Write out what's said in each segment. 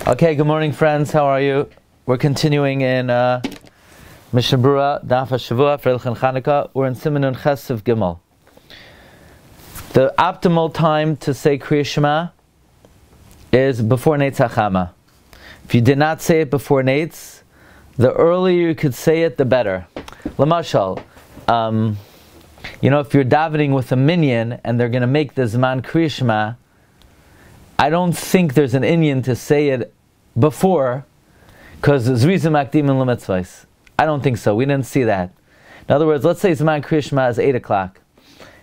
Okay, good morning, friends. How are you? We're continuing in Mishna Berura, Daf Hashavua for Ilchan Chanukah. We're in Siman Chesiv Gimel. The optimal time to say Kriya Shema is before Neitz HaChama. If you did not say it before Neitz, the earlier you could say it, the better. Lamashal, if you're davening with a minyan and they're going to make the Zman Kriya Shema, I don't think there's an inyan to say it before, because Zrizim Akdim and L'mitzvahs. I don't think so. We didn't see that. In other words, let's say Zman Kriya Shema is 8 o'clock,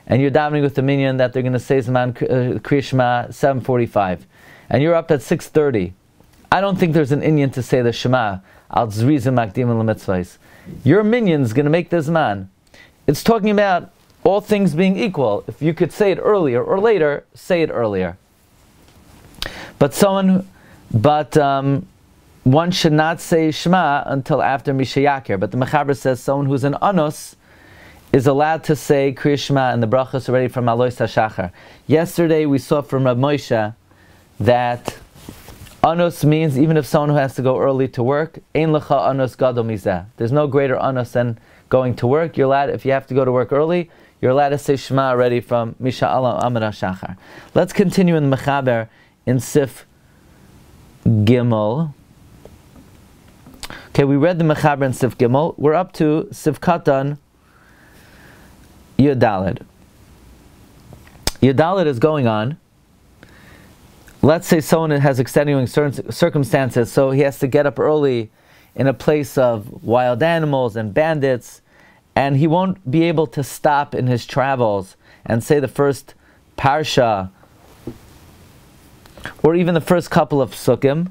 and you're davening with the minyan that they're going to say Zman Kriya Shema 7:45, and you're up at 6:30. I don't think there's an inyan to say the Shema al Zrizim Akdim and L'mitzvahs. Your minyan's going to make the Zman. It's talking about all things being equal. If you could say it earlier or later, say it earlier. But one should not say Shema until after Mishayakir. But the Mechaber says someone who's an Alos is allowed to say Kriya Shema and the brachos already from Alos HaShachar. Yesterday we saw from Rav Moshe that Anos means even if someone who has to go early to work, Ein lecha Anos gadol mizeh. There's no greater Anos than going to work. You're allowed, if you have to go to work early, you're allowed to say Shema already from Misha Allah Amar HaShachar. Let's continue in the Mechaber in Sif Gimel. Okay, we read the Mechaber in Sif Gimel. We're up to Sif Katan Yudalid. Yudalid is going on. Let's say someone has extenuating circumstances, so he has to get up early in a place of wild animals and bandits, and he won't be able to stop in his travels and say the first Parsha or even the first couple of Sukkim,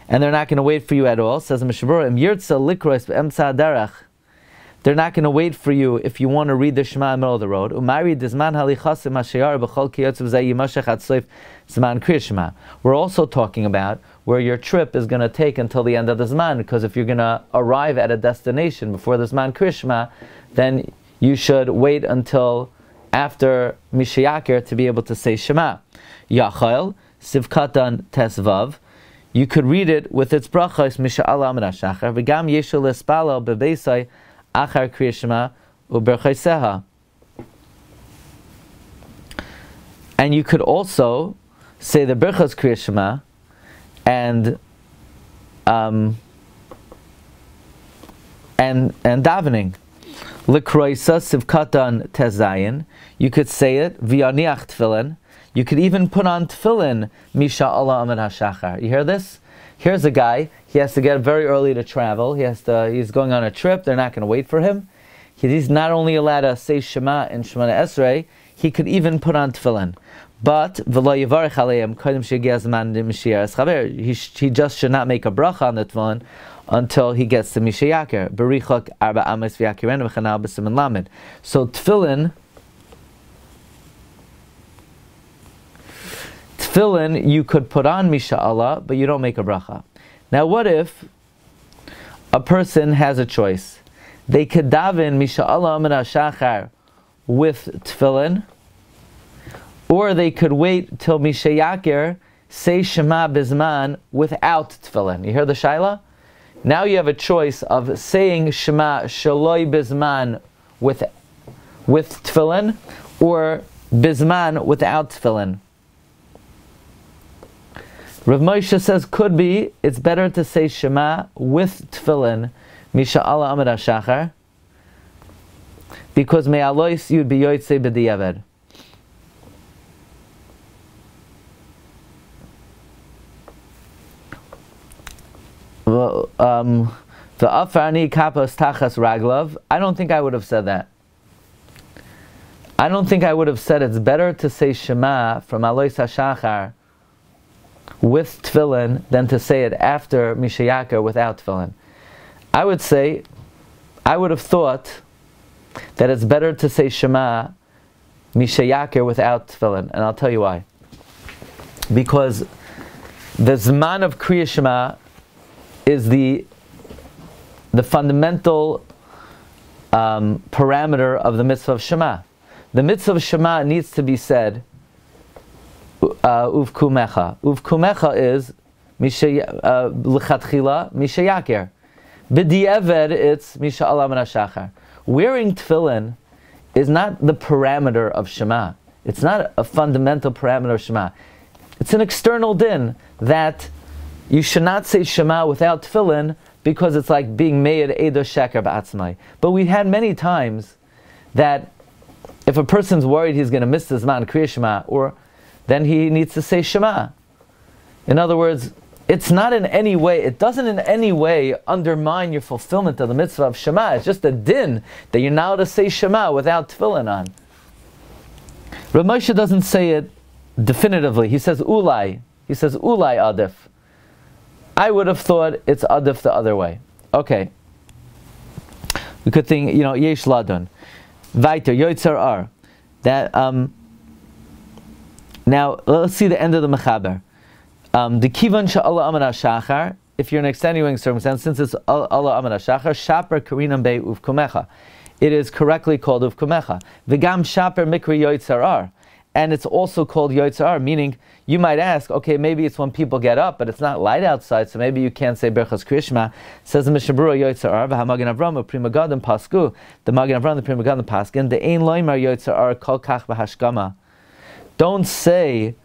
and they're not going to wait for you at all. Says Mishna Berura, Im yirtza likros be'emtza haderech. They're not going to wait for you if you want to read the Shema in the middle of the road. Umari dizman halichasim hashayar b'chol kiyotzav zeh yimashach ad soif zman kriya Shema. We're also talking about where your trip is going to take until the end of the Zman, because if you're going to arrive at a destination before the Zman Kriya Shema, then you should wait until after Mishayakir to be able to say Shema. Yachal Sivkatan Tesvav. You could read it with its brachos Misha Allah Amar HaShachar v'gam yeshul espalal bebeisai achar Kriya Shema u'berchaiseha. And you could also say the berchos Kriya Shema and davening. L'kroisa Sivkatan Tezayin. You could say it v'yaniach tefillin. You could even put on tefillin, Misha Allah Amar HaShachar. You hear this? Here's a guy, he has to get up very early to travel. He's going on a trip, they're not going to wait for him. He's not only allowed to say Shema and Shemona Esrei, he could even put on tefillin. But, he just should not make a bracha on the tefillin until he gets to Mishayakir. Berichok arba amas v'yakiren v'chanal b'siman lamed. So tefillin you could put on Misha Allah, but you don't make a bracha. Now what if a person has a choice? They could daven Misha Allah Amar HaShachar with tefillin, or they could wait till Mishayakir, say Shema Bizman without tefillin. You hear the shaila? Now you have a choice of saying Shema Shaloi Bizman with tefillin, or Bizman without tefillin. Rav Moshe says could be, it's better to say Shema with tefillin, Misha Allah Amar HaShachar, because may Alois you'd be yotzei b'diavad. The afarni kapas tachas raglav. I don't think I would have said that. I don't think I would have said it's better to say Shema from Alois HaShachar with tefillin than to say it after Mishayakir without tefillin. I would have thought that it's better to say Shema Mishayakir without tefillin, and I'll tell you why. Because the Zman of Kriya Shema is the fundamental parameter of the mitzvah of Shema. The mitzvah of Shema needs to be said Uvkumecha. Uvkumecha is L'chatchila Misha Yaker. B'di'eved, it's Misha Alam Shachar. Wearing tefillin is not the parameter of Shema. It's not a fundamental parameter of Shema. It's an external din that you should not say Shema without tefillin because it's like being made Eido Sheker B'atzmai. But we had many times that if a person's worried he's going to miss the Zman Kriya Shema, or then he needs to say Shema. In other words, it doesn't in any way undermine your fulfillment of the mitzvah of Shema. It's just a din that you're now to say Shema without tefillin on. Rav Moshe doesn't say it definitively. He says ulai. He says ulai adif. I would have thought it's adif the other way. Okay. We could think, yesh ladun. Vaiter, yoitzer ar. That, now, let's see the end of the mechaber. The kivan sha'ala amar shachar, if you're in extenuating circumstance, since it's Allah amar shachar, shaper karinam be uvkumecha. It is correctly called uvkumecha. V'gam shaper mikri yoitzer ar. And it's also called yoitzer ar, meaning you might ask, okay, maybe it's when people get up, but it's not light outside, so maybe you can't say Berchas Krishma. Says the Mishna Berura yoitzer ar, v'hamagin Avram, Prima Gadim pasku, the Magin Avram, the Prima Gadim paskin, the ein loimar yoitzer ar kol kach v'hashkama. Don't say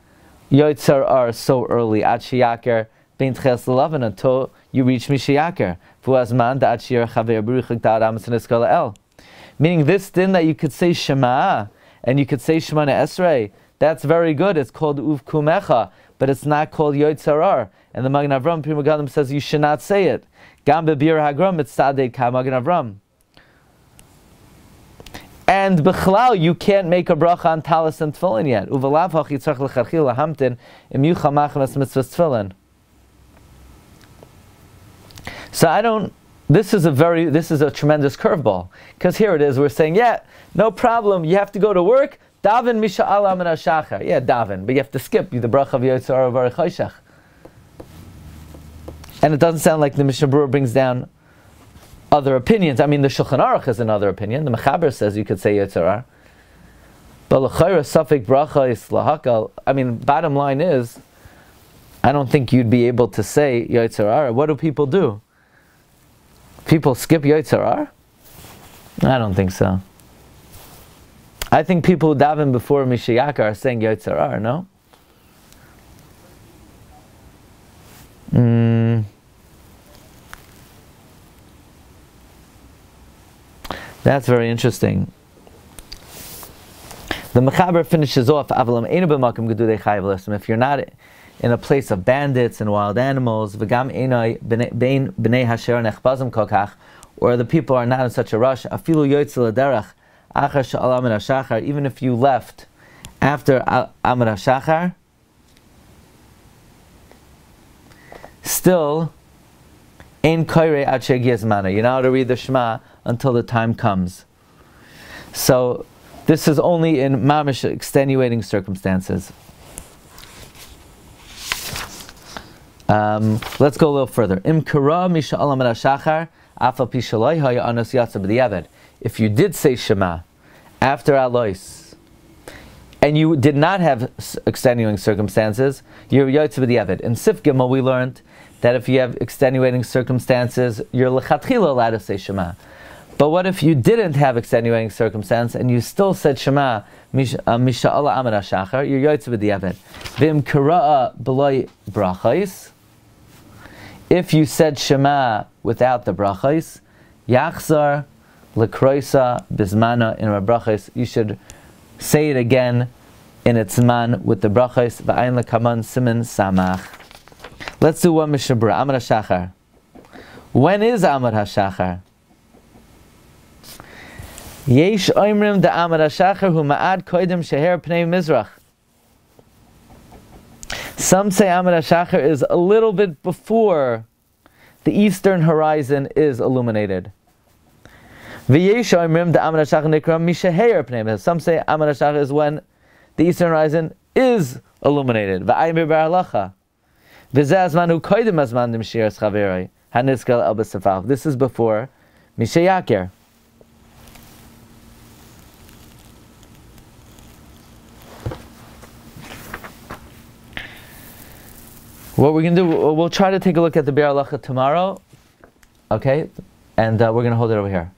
yoitzer ar so early, ad shiyaker, bein tches l'lavin, until you reach mishiyaker. V'uazman da ad shir chaver beruchik da adam s'niskala el. Meaning this din that you could say Shema, and you could say Shemana Esrei, that's very good. It's called Uvkumecha, but it's not called Yoitzer Ar. And the Magen Avram Prima Gadim says you should not say it. Gam be'bir hagrom it's Sadei ka Magen Avram. And B'chlal, you can't make a bracha on talis and tefillin yet. Uvalav hach yitzarch l'charchil lahamtin im yucha machnas mitzvahs tefillin. So this is a tremendous curveball. Because here it is, we're saying, yeah, no problem, you have to go to work, daven misha ala min shachar. Yeah, daven, but you have to skip the bracha of Yotzar Avar Choshech. And it doesn't sound like the Mishna Berura brings down other opinions. I mean, the Shulchan Aruch is another opinion. The Mechaber says you could say Yotzar Ar. But l'chayra safek bracha is lahakal. I mean, bottom line is, I don't think you'd be able to say Yotzar Ar. What do people do? People skip Yotzar Ar? I don't think so. I think people who daven before Mishiyaka are saying Yotzar Ar, no? That's very interesting. The Mechaber finishes off, if you're not in a place of bandits and wild animals, or the people are not in such a rush, even if you left after Amar HaShachar, still, Ein Koire Ad Shegias Mana. You're not to read the Shema until the time comes. So, this is only in mamish extenuating circumstances. Let's go a little further. Im Kara Misha Alam HaShachar Afa Pishalai Haya Anos Yatsa B'Diavad. If you did say Shema after Alos, and you did not have extenuating circumstances, you're Yatsa B'Diavad. In Sif Gimel we learned that if you have extenuating circumstances, you're lechatchila allowed to say Shema. But what if you didn't have extenuating circumstance and you still said Shema, Misha Allah Amar HaShachar, you're Yotze B'Diavad. V'im Kara'a B'loi Brachais, if you said Shema without the Brachais, Yachzar L'Kroisa Bizmana in Brachais, you should say it again in its man with the Brachais, V'ayin L'Kaman Siman Samach. Let's do one Mishna Berura, Amar HaShachar. When is Amar HaShachar? Yesh oimrim da Amar HaShachar hu ma'ad koidim sheher pnei mizrach. Some say Amar HaShachar is a little bit before the eastern horizon is illuminated. V'yesh oimrim da Amar HaShachar nikra misheher pnei mizrach. Some say Amar HaShachar is when the eastern horizon is illuminated. V'ayim bar halacha. This is before Mishayaker. What we're going to do, we'll try to take a look at the Biur Halacha tomorrow, okay? And we're going to hold it over here.